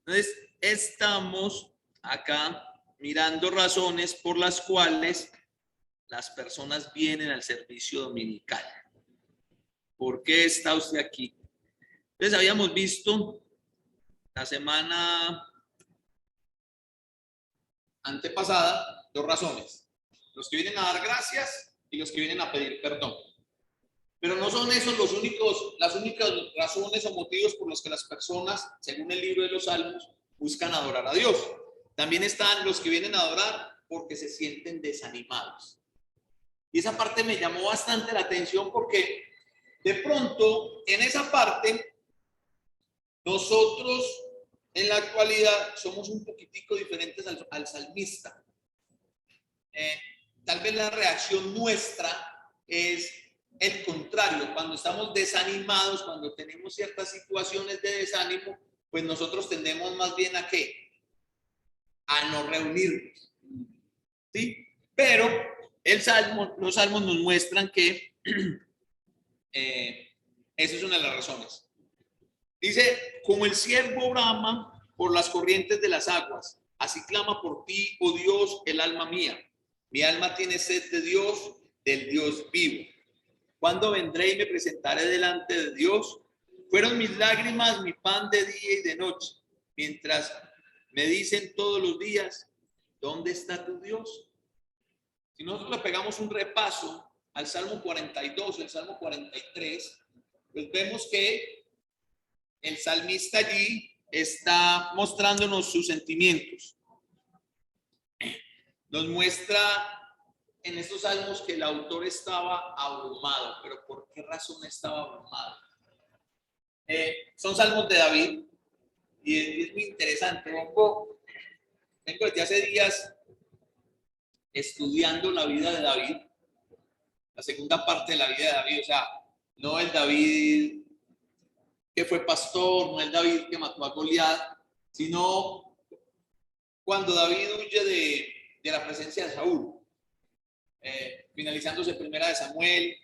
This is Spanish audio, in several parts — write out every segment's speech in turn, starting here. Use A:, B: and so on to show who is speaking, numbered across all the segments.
A: Entonces, estamos acá mirando razones por las cuales las personas vienen al servicio dominical. ¿Por qué está usted aquí? Entonces, habíamos visto la semana antepasada dos razones: los que vienen a dar gracias y los que vienen a pedir perdón. Pero no son esos las únicas razones o motivos por los que las personas, según el libro de los Salmos, buscan adorar a Dios. También están los que vienen a adorar porque se sienten desanimados. Y esa parte me llamó bastante la atención porque de pronto en esa parte nosotros en la actualidad somos un poquitico diferentes al salmista. Tal vez la reacción nuestra es el contrario. Cuando estamos desanimados, cuando tenemos ciertas situaciones de desánimo, pues nosotros tendemos más bien ¿a qué? A no reunirnos, ¿sí? Pero los salmos nos muestran que esa es una de las razones. Dice: como el ciervo brama por las corrientes de las aguas, así clama por ti, oh Dios, el alma mía. Mi alma tiene sed de Dios, del Dios vivo. ¿Cuándo vendré y me presentaré delante de Dios? Fueron mis lágrimas mi pan de día y de noche, mientras me dicen todos los días: ¿dónde está tu Dios? Si nosotros le pegamos un repaso al Salmo 42 y al Salmo 43, pues vemos que el salmista allí está mostrándonos sus sentimientos. Nos muestra en estos salmos que el autor estaba abrumado. ¿Pero por qué razón estaba abrumado? Son salmos de David y es muy interesante. Vengo desde hace días estudiando la vida de David, la segunda parte de la vida de David. O sea, no el David que fue pastor, no el David que mató a Goliat, sino cuando David huye de la presencia de Saúl, finalizándose primera de Samuel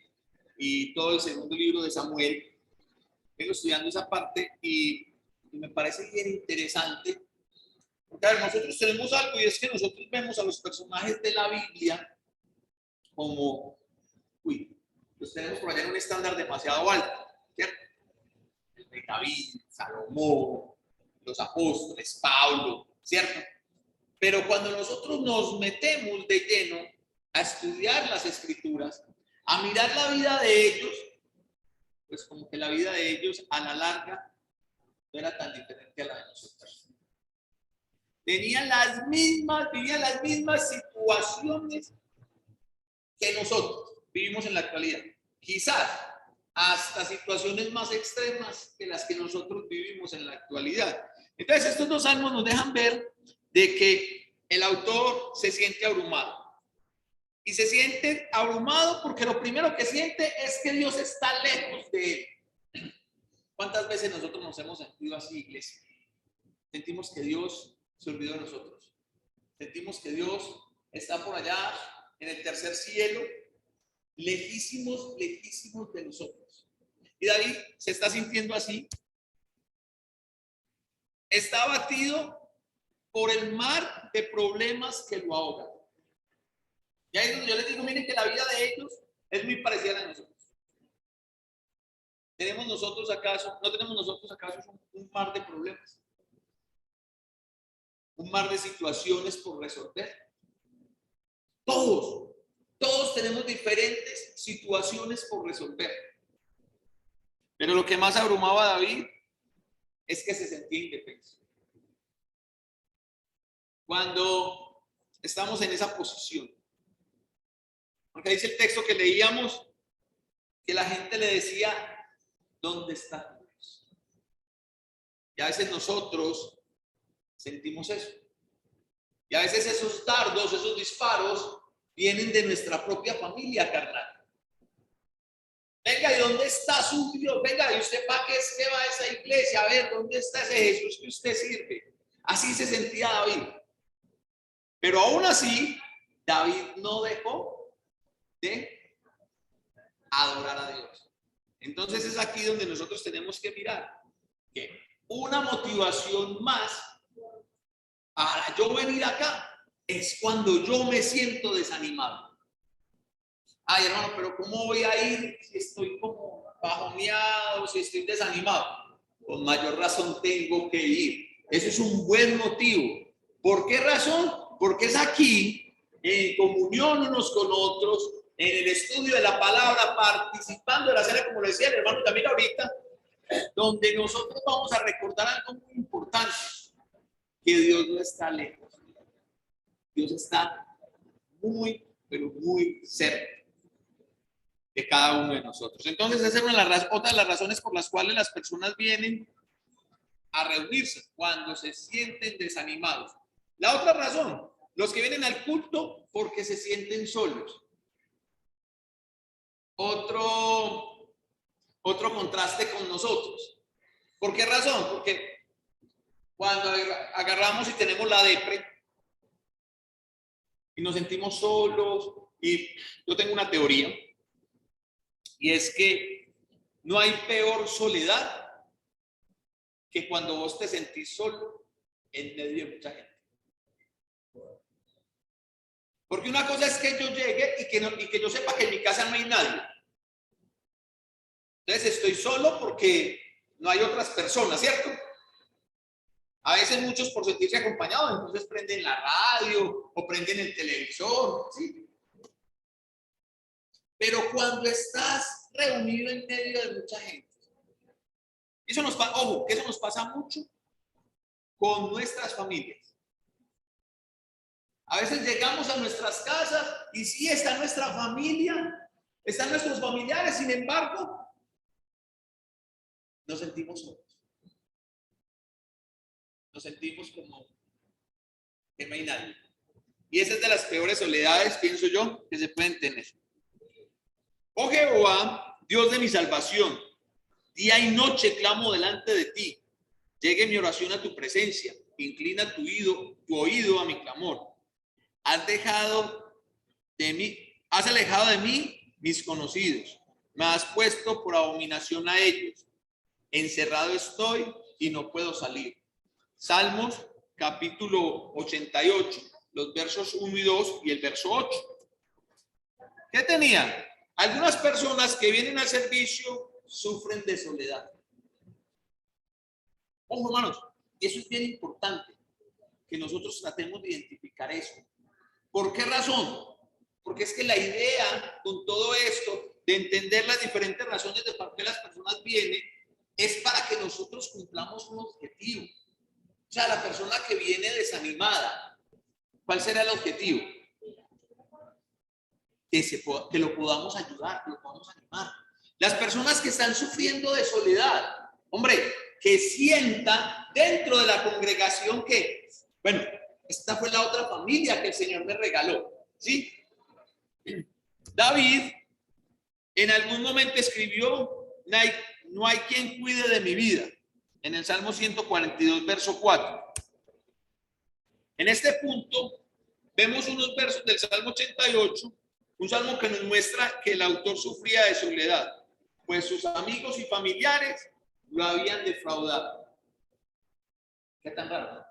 A: y todo el segundo libro de Samuel. Vengo estudiando esa parte y me parece bien interesante, porque a ver, nosotros tenemos algo, y es que nosotros vemos a los personajes de la Biblia como, los tenemos por allá en un estándar demasiado alto, ¿cierto? El rey David, Salomón, los apóstoles, Pablo, ¿cierto? Pero cuando nosotros nos metemos de lleno a estudiar las escrituras, a mirar la vida de ellos, pues como que la vida de ellos a la larga no era tan diferente a la de nosotros. Vivían las mismas situaciones que nosotros vivimos en la actualidad. Quizás hasta situaciones más extremas que las que nosotros vivimos en la actualidad. Entonces, estos dos salmos nos dejan ver de que el autor se siente abrumado. Y se siente abrumado porque lo primero que siente es que Dios está lejos de él. ¿Cuántas veces nosotros nos hemos sentido así, iglesia? Sentimos que Dios se olvidó de nosotros. Sentimos que Dios está por allá en el tercer cielo, lejísimos de nosotros. Y David se está sintiendo así. Está abatido por el mar de problemas que lo ahogan. Y ahí es donde yo les digo, miren que la vida de ellos es muy parecida a la de nosotros. ¿No tenemos nosotros acaso un mar de problemas? Un mar de situaciones por resolver. Todos tenemos diferentes situaciones por resolver. Pero lo que más abrumaba a David es que se sentía indefenso. Cuando estamos en esa posición, porque dice el texto que leíamos que la gente le decía: ¿dónde está Dios? Y a veces nosotros sentimos eso. Y a veces esos dardos, esos disparos vienen de nuestra propia familia carnal. Venga, ¿y dónde está su Dios? Venga, ¿y usted para qué es que va a esa iglesia? A ver, ¿dónde está ese Jesús que usted sirve? Así se sentía David. Pero aún así, David no dejó de adorar a Dios. Entonces es aquí donde nosotros tenemos que mirar que una motivación más Para yo venir acá es cuando yo me siento desanimado. Ay, hermano, pero ¿cómo voy a ir si estoy como bajoneado, si estoy desanimado? Con mayor razón tengo que ir. Eso es un buen motivo. ¿Por qué razón? Porque es aquí, en comunión unos con otros, en el estudio de la palabra, participando de la cena, como lo decía el hermano también ahorita, donde nosotros vamos a recordar algo muy importante, que Dios no está lejos. Dios está muy, pero muy cerca de cada uno de nosotros. Entonces, esa es otra de las razones por las cuales las personas vienen a reunirse, cuando se sienten desanimados. La otra razón, los que vienen al culto porque se sienten solos. Otro contraste con nosotros. ¿Por qué razón? Porque cuando agarramos y tenemos la depre y nos sentimos solos, y yo tengo una teoría, y es que no hay peor soledad que cuando vos te sentís solo en medio de mucha gente. Porque una cosa es que yo llegue y que yo sepa que en mi casa no hay nadie. Entonces estoy solo porque no hay otras personas, ¿cierto? A veces muchos por sentirse acompañados, entonces prenden la radio o prenden el televisor, ¿sí? Pero cuando estás reunido en medio de mucha gente, eso nos pasa, ojo, que eso nos pasa mucho con nuestras familias. A veces llegamos a nuestras casas y sí está nuestra familia, están nuestros familiares, sin embargo, nos sentimos solos. Nos sentimos como que no hay nadie. Y esa es de las peores soledades, pienso yo, que se pueden tener. Oh Jehová, Dios de mi salvación, día y noche clamo delante de ti. Llegue mi oración a tu presencia. Inclina tu oído a mi clamor. Has alejado de mí mis conocidos. Me has puesto por abominación a ellos. Encerrado estoy y no puedo salir. Salmos capítulo 88, los versos 1 y 2 y el verso 8. ¿Qué tenían? Algunas personas que vienen al servicio sufren de soledad. Ojo, hermanos, y eso es bien importante, que nosotros tratemos de identificar eso. ¿Por qué razón? Porque es que la idea con todo esto de entender las diferentes razones de por qué las personas vienen es para que nosotros cumplamos un objetivo. O sea, la persona que viene desanimada, ¿cuál será el objetivo? Que lo podamos ayudar, que lo podamos animar. Las personas que están sufriendo de soledad, hombre, que sientan dentro de la congregación que, bueno, esta fue la otra familia que el Señor me regaló, ¿sí? David en algún momento escribió, no hay quien cuide de mi vida, en el Salmo 142, verso 4. En este punto, vemos unos versos del Salmo 88, un salmo que nos muestra que el autor sufría de soledad, pues sus amigos y familiares lo habían defraudado. ¿Qué tan raro, no?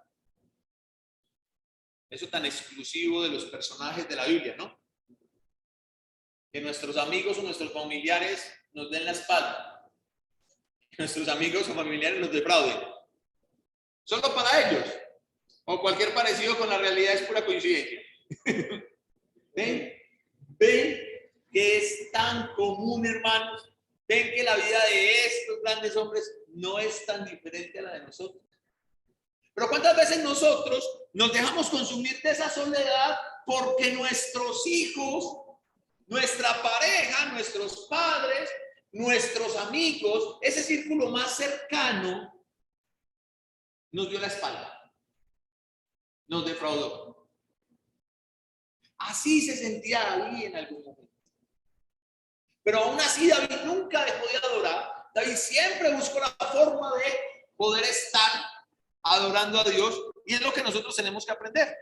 A: Eso tan exclusivo de los personajes de la Biblia, ¿no? Que nuestros amigos o nuestros familiares nos den la espalda, que nuestros amigos o familiares nos defrauden. Solo para ellos, o cualquier parecido con la realidad es pura coincidencia. ¿Ven? ¿Ven que es tan común, hermanos? ¿Ven que la vida de estos grandes hombres no es tan diferente a la de nosotros? Pero ¿cuántas veces nosotros nos dejamos consumir de esa soledad porque nuestros hijos, nuestra pareja, nuestros padres, nuestros amigos, ese círculo más cercano, nos dio la espalda, nos defraudó? Así se sentía David en algún momento. Pero aún así David nunca dejó de adorar. David siempre buscó la forma de poder estar adorando a Dios, y es lo que nosotros tenemos que aprender.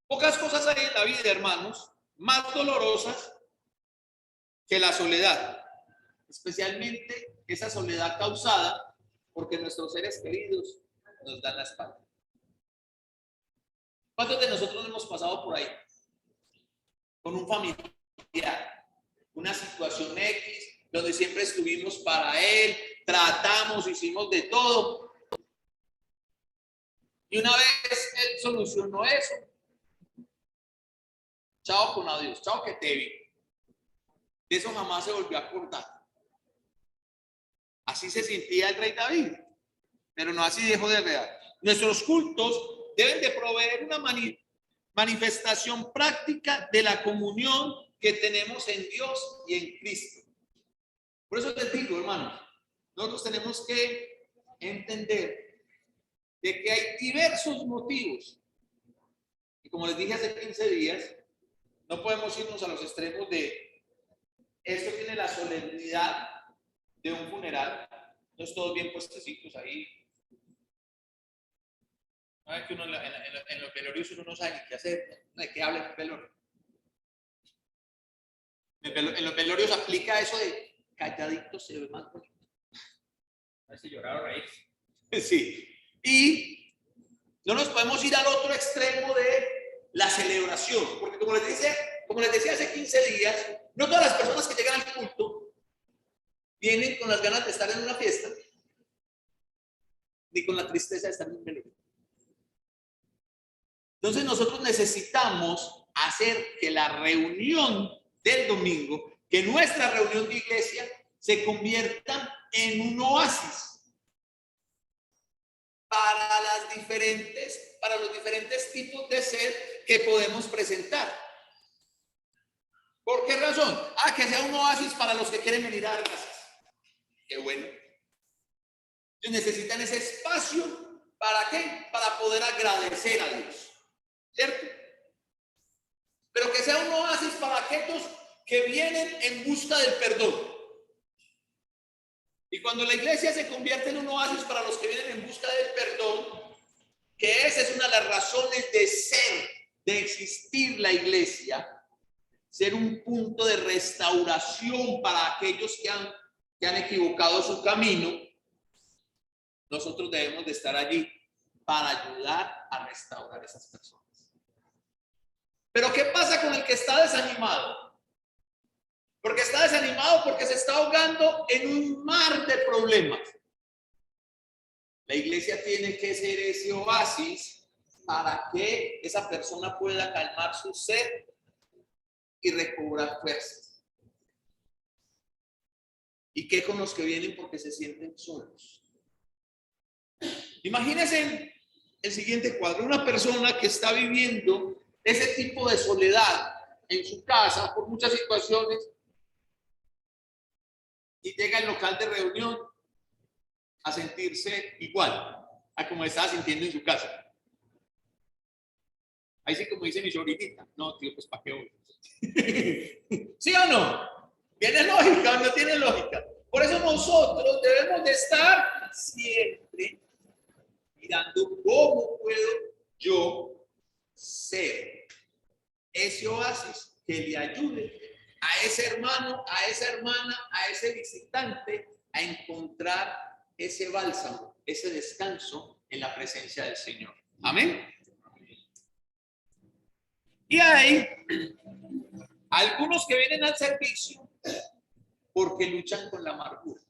A: Pocas cosas hay en la vida, hermanos, más dolorosas que la soledad, especialmente esa soledad causada porque nuestros seres queridos nos dan la espalda. ¿Cuántos de nosotros hemos pasado por ahí? Con un familiar, una situación X, donde siempre estuvimos para él, tratamos, hicimos de todo. Y una vez él solucionó eso, chao con adiós, chao que te vi. De eso jamás se volvió a acordar. Así se sentía el rey David, pero no así dejó de real. Nuestros cultos deben de proveer una manifestación práctica de la comunión que tenemos en Dios y en Cristo. Por eso les digo, hermanos, nosotros tenemos que entender de que hay diversos motivos. Y como les dije hace 15 días, no podemos irnos a los extremos de esto tiene la solemnidad de un funeral, entonces todos bien puestecitos ahí. No es que uno en los velorios uno no sabe ni qué hacer, no hay que hablar en el velorio. En los velorios aplica eso de calladito se ve más bonito.
B: A ver si llorar o reír.
A: Sí. Y no nos podemos ir al otro extremo de la celebración, porque como les decía hace 15 días, no todas las personas que llegan al culto vienen con las ganas de estar en una fiesta, ni con la tristeza de estar en un velorio. Entonces nosotros necesitamos hacer que la reunión del domingo, que nuestra reunión de iglesia se convierta en un oasis para los diferentes tipos de sed que podemos presentar. ¿Por qué razón? Que sea un oasis para los que quieren venir a dar gracias. Qué bueno. Ellos necesitan ese espacio, ¿para qué? Para poder agradecer a Dios. ¿Cierto? Pero que sea un oasis para aquellos que vienen en busca del perdón. Y cuando la iglesia se convierte en un oasis para los que vienen en busca del perdón, que esa es una de las razones de ser, de existir la iglesia, ser un punto de restauración para aquellos que han equivocado su camino, nosotros debemos de estar allí para ayudar a restaurar esas personas. Pero ¿qué pasa con el que está desanimado? Porque está desanimado porque se está ahogando en un mar de problemas. La iglesia tiene que ser ese oasis para que esa persona pueda calmar su sed y recobrar fuerzas. ¿Y qué con los que vienen porque se sienten solos? Imagínense el siguiente cuadro, una persona que está viviendo ese tipo de soledad en su casa por muchas situaciones y llega al local de reunión a sentirse igual a como estaba sintiendo en su casa. Ahí sí, como dice mi sobrinita, no, tío, pues ¿para qué voy? ¿Sí o no? ¿Tiene lógica o no tiene lógica? Por eso nosotros debemos de estar siempre mirando cómo puedo yo ser ese oasis que le ayude a ese hermano, a esa hermana, a ese visitante a encontrar ese bálsamo, ese descanso en la presencia del Señor. Amén. Y hay algunos que vienen al servicio porque luchan con la amargura.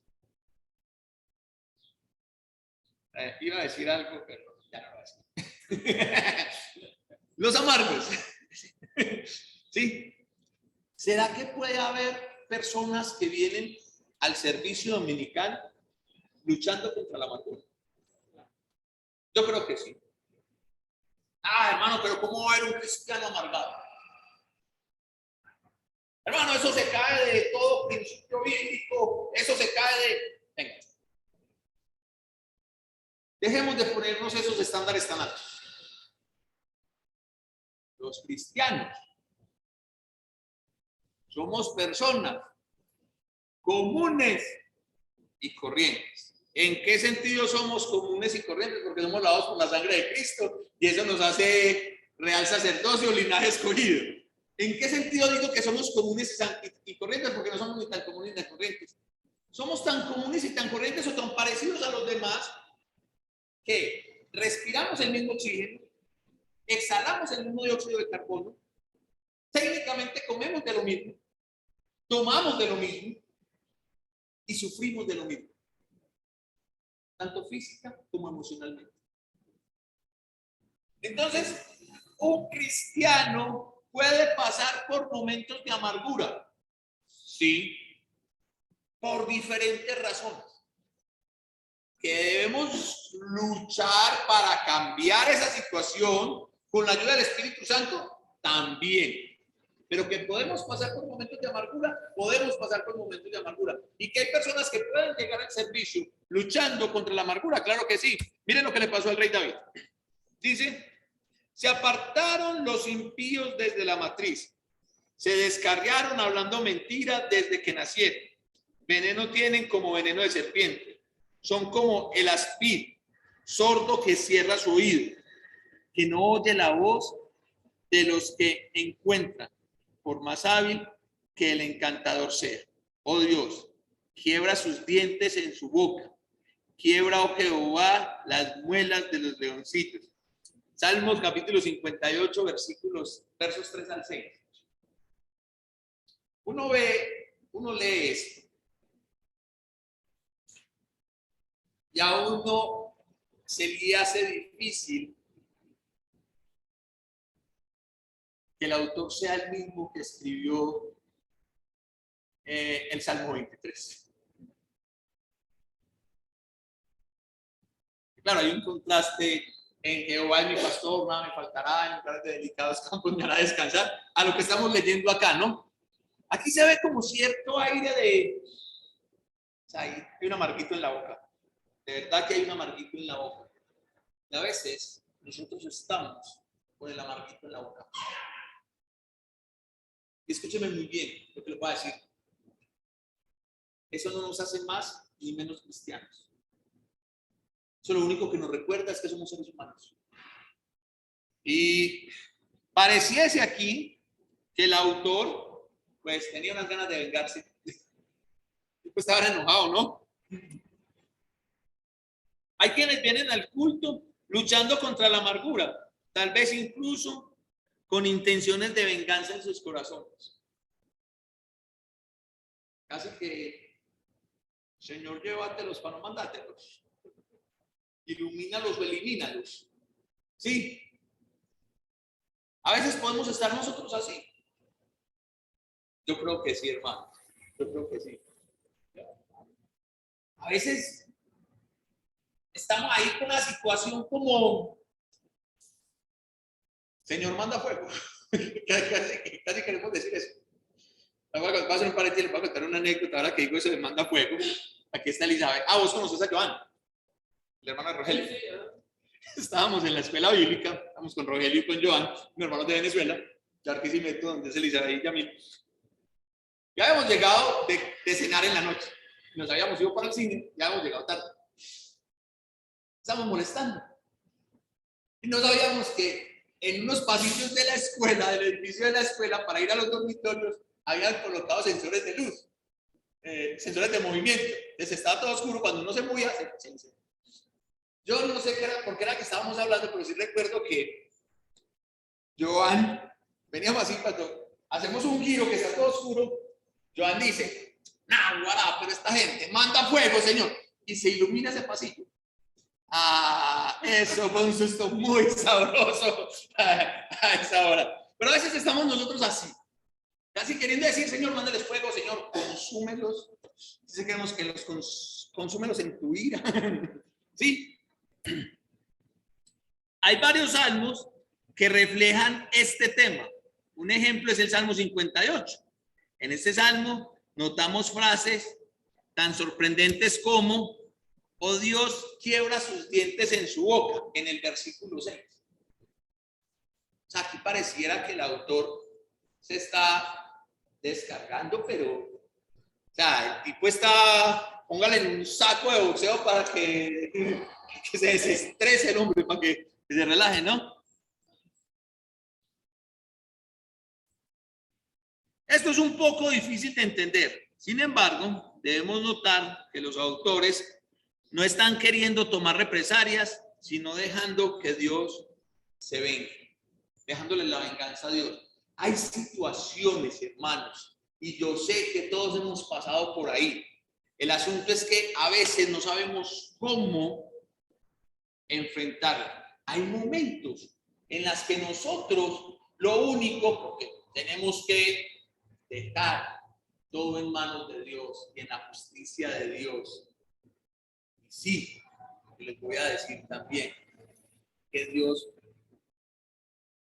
A: Iba a decir algo, pero ya no lo voy a decir. Los amargos. ¿Sí? ¿Será que puede haber personas que vienen al servicio dominical luchando contra la amargura? Yo creo que sí. Hermano, pero ¿cómo va a haber un cristiano amargado? Hermano, eso se cae de todo principio bíblico, eso se cae de... Venga. Dejemos de ponernos esos estándares tan altos. Los cristianos somos personas comunes y corrientes. ¿En qué sentido somos comunes y corrientes? Porque somos lavados por la sangre de Cristo y eso nos hace real sacerdocio, linaje escogido. ¿En qué sentido digo que somos comunes y corrientes? Porque no somos ni tan comunes ni tan corrientes. Somos tan comunes y tan corrientes o tan parecidos a los demás que respiramos el mismo oxígeno, exhalamos el mismo dióxido de carbono, técnicamente comemos de lo mismo, tomamos de lo mismo y sufrimos de lo mismo, tanto física como emocionalmente. Entonces, un cristiano puede pasar por momentos de amargura, sí, por diferentes razones, que debemos luchar para cambiar esa situación con la ayuda del Espíritu Santo también. Pero que podemos pasar por momentos de amargura, podemos pasar por momentos de amargura. Y que hay personas que pueden llegar al servicio luchando contra la amargura, claro que sí. Miren lo que le pasó al rey David. Dice, se apartaron los impíos desde la matriz, se descarriaron hablando mentira desde que nacieron. Veneno tienen como veneno de serpiente, son como el aspid, sordo que cierra su oído, que no oye la voz de los que encuentran, por más hábil que el encantador sea. Oh Dios, quiebra sus dientes en su boca, quiebra, oh Jehová, las muelas de los leoncitos. Salmos capítulo 58, versos 3 al 6. Uno lee esto, y a uno se le hace difícil que el autor sea el mismo que escribió el Salmo 23. Claro, hay un contraste en Jehová es mi pastor, nada me faltará, en lugares de delicados campos me hará descansar, a lo que estamos leyendo acá, ¿no? Aquí se ve como cierto aire de... O sea, hay un amarguito en la boca. De verdad que hay un amarguito en la boca. Y a veces nosotros estamos con el amarguito en la boca. Y escúcheme muy bien lo que le voy a decir. Eso no nos hace más ni menos cristianos. Eso lo único que nos recuerda es que somos seres humanos. Y pareciese aquí que el autor pues tenía unas ganas de vengarse. Pues estaba enojado, ¿no? Hay quienes vienen al culto luchando contra la amargura, tal vez incluso con intenciones de venganza en sus corazones. Casi que, Señor, llévatelos para no mandártelos. Ilumínalos o elimínalos. Sí. A veces podemos estar nosotros así. Yo creo que sí, hermano. Yo creo que sí. A veces estamos ahí con una situación como, Señor, manda fuego. casi queremos decir eso. Voy a hacer un paréntesis, les voy a contar una anécdota ahora que digo eso de manda fuego. Aquí está Elizabeth. Ah, vos conoces a Joan, la hermana de Rogelio. Sí, estábamos en la escuela bíblica, estamos con Rogelio y con Joan, mi hermano de Venezuela, Barquisimeto, donde es Elizabeth y Yamil. Ya habíamos llegado de cenar en la noche. Nos habíamos ido para el cine, ya habíamos llegado tarde. Estábamos molestando. Y no sabíamos que en unos pasillos de la escuela, del edificio de la escuela, para ir a los dormitorios, habían colocado sensores de luz, sensores de movimiento. Entonces estaba todo oscuro, cuando uno se movía, se yo no sé por qué era que estábamos hablando, pero sí recuerdo que Joan, veníamos así, cuando hacemos un giro que está todo oscuro, Joan dice, nah, guará, pero esta gente manda fuego, señor, y se ilumina ese pasillo. Ah, eso fue un susto muy sabroso a esa hora. Pero a veces estamos nosotros así, casi queriendo decir, Señor, mándales fuego, Señor, consúmelos. Si queremos que los consúmelos en tu ira. Sí. Hay varios salmos que reflejan este tema. Un ejemplo es el Salmo 58. En este salmo notamos frases tan sorprendentes como, oh Dios, quiebra sus dientes en su boca, en el versículo 6. O sea, aquí pareciera que el autor se está descargando, pero, o sea, el tipo está, póngale en un saco de boxeo para que se desestrese el hombre, para que se relaje, ¿no? Esto es un poco difícil de entender. Sin embargo, debemos notar que los autores no están queriendo tomar represalias, sino dejando que Dios se vengue. dejándole la venganza a Dios. Hay situaciones, hermanos, y yo sé que todos hemos pasado por ahí. El asunto es que a veces no sabemos cómo enfrentarla. Hay momentos en los que nosotros lo único que tenemos que dejar todo en manos de Dios y en la justicia de Dios. Y sí, les voy a decir también que Dios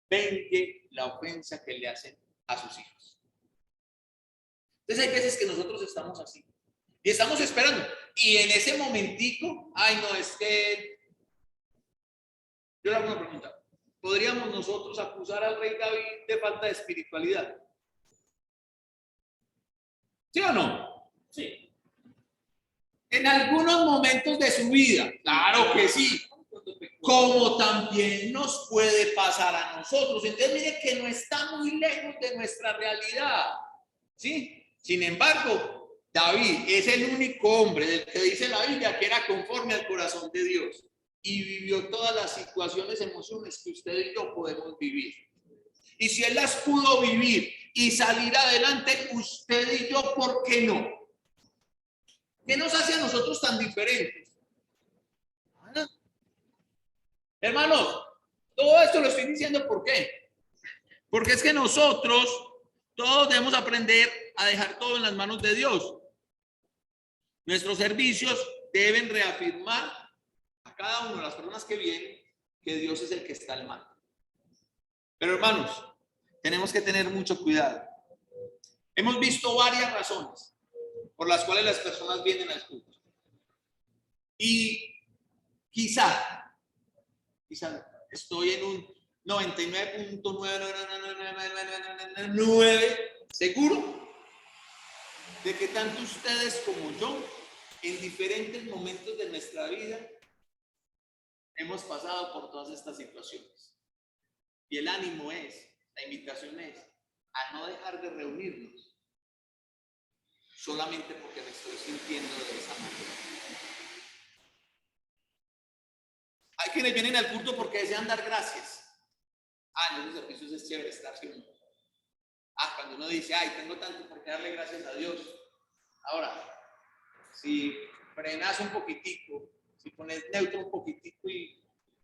A: vengue la ofensa que le hacen a sus hijos. Entonces hay veces que nosotros estamos así y estamos esperando, y en ese momentico, ay no, es que yo le hago una pregunta: ¿podríamos nosotros acusar al rey David de falta de espiritualidad? ¿Sí o no?
B: Sí.
A: En algunos momentos de su vida, claro que sí, como también nos puede pasar a nosotros. Entonces mire que no está muy lejos de nuestra realidad, ¿sí? Sin embargo, David es el único hombre del que dice la Biblia que era conforme al corazón de Dios y vivió todas las situaciones, emociones que usted y yo podemos vivir. Y si él las pudo vivir y salir adelante, usted y yo, ¿por qué no? ¿Qué nos hace a nosotros tan diferentes? ¿Ah? Hermanos, todo esto lo estoy diciendo ¿por qué? Porque es que nosotros todos debemos aprender a dejar todo en las manos de Dios. Nuestros servicios deben reafirmar a cada una de las personas que vienen que Dios es el que está al mando. Pero hermanos, tenemos que tener mucho cuidado. Hemos visto varias razones por las cuales las personas vienen al culto. Y quizá estoy en un 99.9999999 seguro de que tanto ustedes como yo, en diferentes momentos de nuestra vida, hemos pasado por todas estas situaciones. Y el ánimo es, la invitación es a no dejar de reunirnos solamente porque me estoy sintiendo de esa manera. Hay quienes vienen al culto porque desean dar gracias. En los servicios es chévere estar siempre. Cuando uno dice, tengo tanto por qué darle gracias a Dios. Ahora, si frenas un poquitico, si pones neutro un poquitico y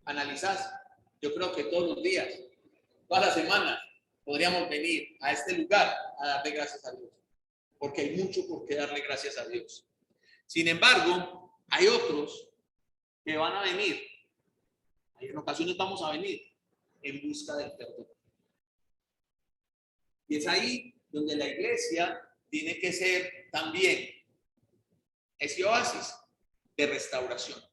A: analizas, yo creo que todos los días, todas las semanas, podríamos venir a este lugar a darle gracias a Dios. Porque hay mucho por qué darle gracias a Dios. Sin embargo, hay otros que van a venir, en ocasiones vamos a venir en busca del perdón. Y es ahí donde la iglesia tiene que ser también ese oasis de restauración.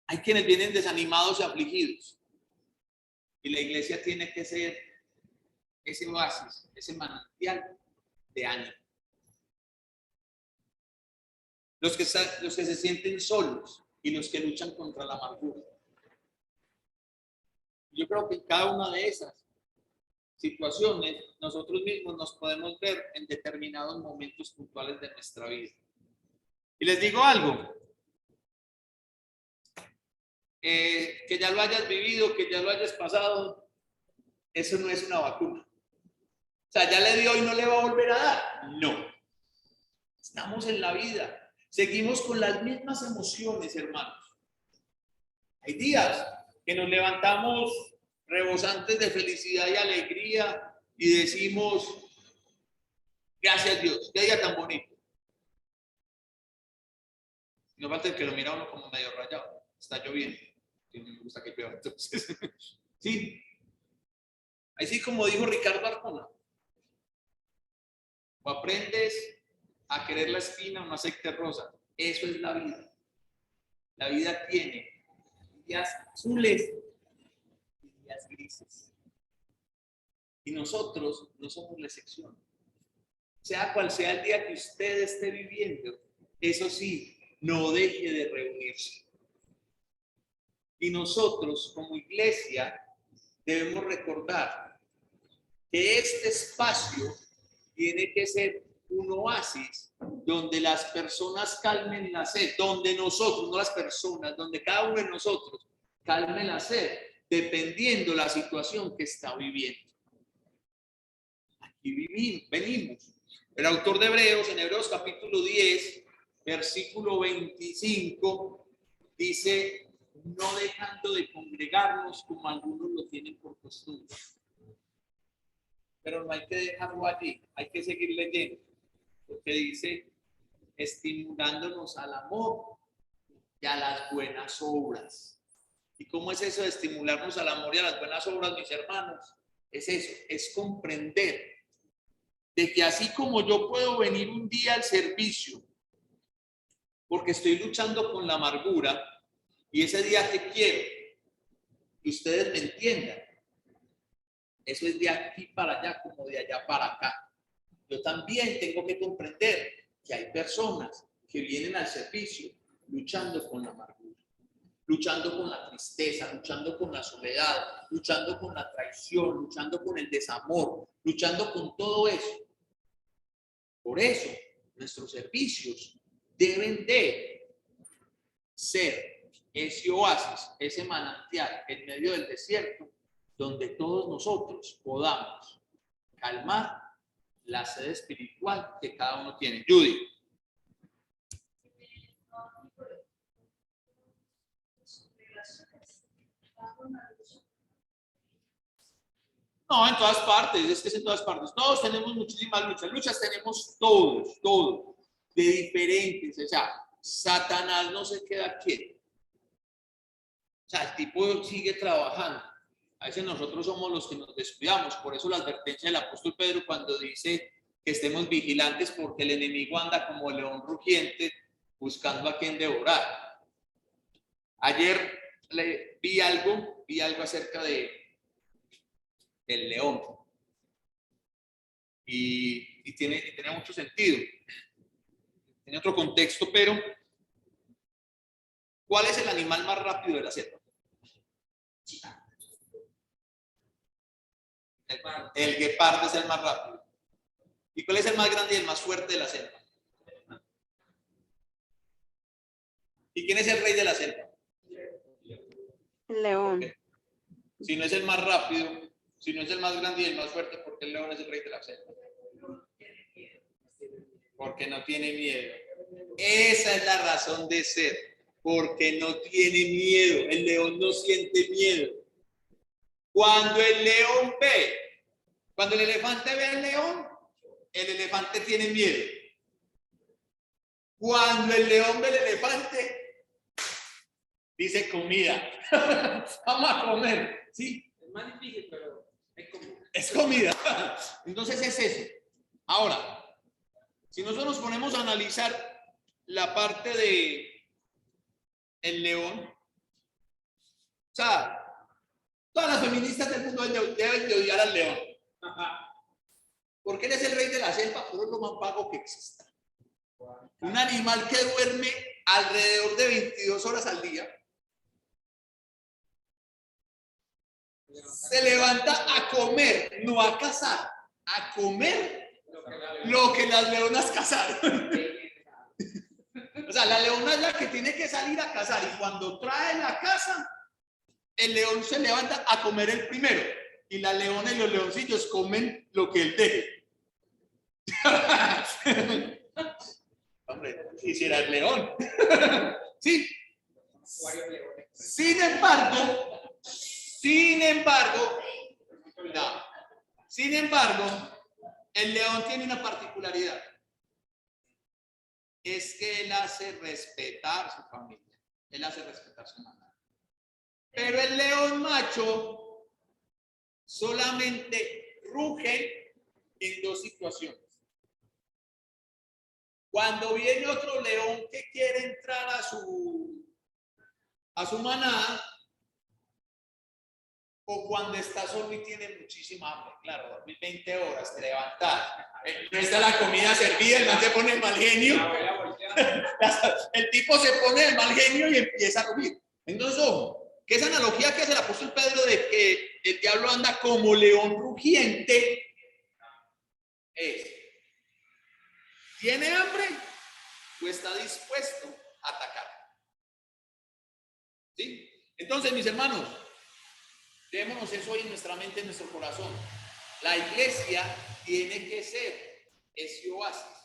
A: Hay quienes vienen desanimados y afligidos, y la iglesia tiene que ser ese oasis, ese manantial de ánimo. Los que se sienten solos y los que luchan contra la amargura. Yo creo que en cada una de esas situaciones nosotros mismos nos podemos ver en determinados momentos puntuales de nuestra vida. Y les digo algo, que ya lo hayas vivido, que ya lo hayas pasado, eso no es una vacuna. O sea, ya le dio y no le va a volver a dar. No. Estamos en la vida. Seguimos con las mismas emociones, hermanos. Hay días que nos levantamos rebosantes de felicidad y alegría y decimos, gracias Dios, qué día tan bonito. No falta el que lo mira uno como medio rayado. Está lloviendo. Que no me gusta que llueva, entonces. Sí. Así como dijo Ricardo Arjona. O aprendes a querer la espina o un aceite rosa. Eso es la vida. La vida tiene días azules y días grises. Y nosotros no somos la excepción. Sea cual sea el día que usted esté viviendo, eso sí, no deje de reunirse. Y nosotros como iglesia debemos recordar que este espacio tiene que ser un oasis donde las personas calmen la sed, donde nosotros, no las personas, donde cada uno de nosotros calme la sed, dependiendo la situación que está viviendo. Aquí venimos. El autor de Hebreos, en Hebreos capítulo 10, versículo 25, dice, no dejando de congregarnos como algunos lo tienen por costumbre. Pero no hay que dejarlo allí, hay que seguir leyendo, porque dice, estimulándonos al amor y a las buenas obras. ¿Y cómo es eso de estimularnos al amor y a las buenas obras, mis hermanos? Es eso, es comprender de que así como yo puedo venir un día al servicio porque estoy luchando con la amargura y ese día que quiero que ustedes me entiendan, eso es de aquí para allá como de allá para acá. Yo también tengo que comprender que hay personas que vienen al servicio luchando con la amargura, luchando con la tristeza, luchando con la soledad, luchando con la traición, luchando con el desamor, luchando con todo eso. Por eso, nuestros servicios deben de ser ese oasis, ese manantial en medio del desierto, donde todos nosotros podamos calmar la sed espiritual que cada uno tiene. Judy. No, en todas partes, es que es en todas partes. Todos tenemos muchísimas luchas. Luchas tenemos todos, de diferentes. O sea, Satanás no se queda quieto. O sea, el tipo sigue trabajando. A veces nosotros somos los que nos descuidamos. Por eso la advertencia del apóstol Pedro cuando dice que estemos vigilantes porque el enemigo anda como león rugiente buscando a quien devorar. Ayer vi algo acerca del león. Y tiene mucho sentido. Tiene otro contexto, pero ¿cuál es el animal más rápido de la selva? El guepardo es el más rápido. ¿Y cuál es el más grande y el más fuerte de la selva? ¿Y quién es el rey de la selva?
C: El león.
A: Okay. Si no es el más rápido, si no es el más grande y el más fuerte, ¿por qué el león es el rey de la selva? Porque no tiene miedo. Esa es la razón de ser, porque no tiene miedo. El león no siente miedo. Cuando el león ve, cuando el elefante ve al león, el elefante tiene miedo. Cuando el león ve al elefante, dice comida. Vamos a comer. Sí.
B: Es más difícil, pero es comida.
A: Es comida. Entonces es eso. Ahora, si nosotros nos ponemos a analizar la parte de el león, o sea, todas las feministas del mundo deben de odiar al león. Porque él es el rey de la selva, pero es lo más vago que exista. Un animal que duerme alrededor de 22 horas al día. Se levanta a comer, no a cazar, a comer lo que las leonas cazaron. O sea, la leona es la que tiene que salir a cazar y cuando trae la caza, el león se levanta a comer el primero y la leona y los leoncillos comen lo que él deje. Hombre, quisiera el león. Sí. Sin embargo, el león tiene una particularidad. Es que él hace respetar su familia. Él hace respetar su manada. Pero el león macho solamente ruge en dos situaciones. Cuando viene otro león que quiere entrar a su manada, o cuando está solo y tiene muchísima hambre. Claro, dormir 20 horas, te levantas, no está la comida servida, el man se pone mal genio. El tipo se pone de mal genio y empieza a comer. Entonces, ojo, que esa analogía que hace el apóstol Pedro de que el diablo anda como león rugiente es: ¿tiene hambre o está dispuesto a atacar? ¿Sí? Entonces, mis hermanos, démonos eso hoy en nuestra mente, en nuestro corazón. La iglesia tiene que ser ese oasis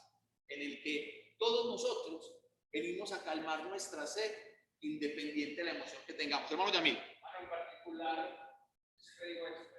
A: en el que todos nosotros venimos a calmar nuestra sed, independiente de la emoción que tengamos. Hermanos y amigos.
B: En particular, siempre digo esto,